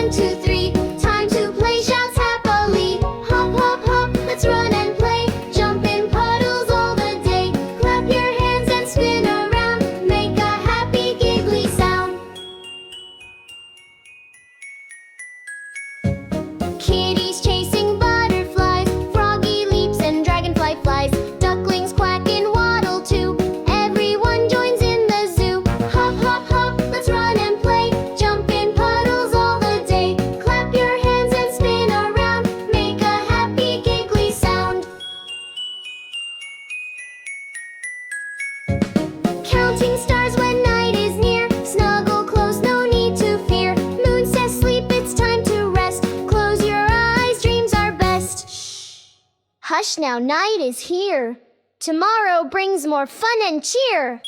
1, 2, 3. Time to play, shouts happily. Hop, hop, hop, let's run and play. Jump in puddles all the day. Clap your hands and spin around. Make a happy giggly sound. Kitties chasing butterflies. Froggy leaps and dragonfly flies. Ducklings quack and waddle too. Everyone joins in the zoo. Hop, hop, hop, let's run and play. Jump in puddles all the day. Clap your hands and spin around. Make a happy giggly sound. Counting stars when night is near. Snuggle close, no need to fear. Moon says sleep, it's time to rest. Close your eyes, dreams are best. Shh. Hush now, night is here. Tomorrow brings more fun and cheer.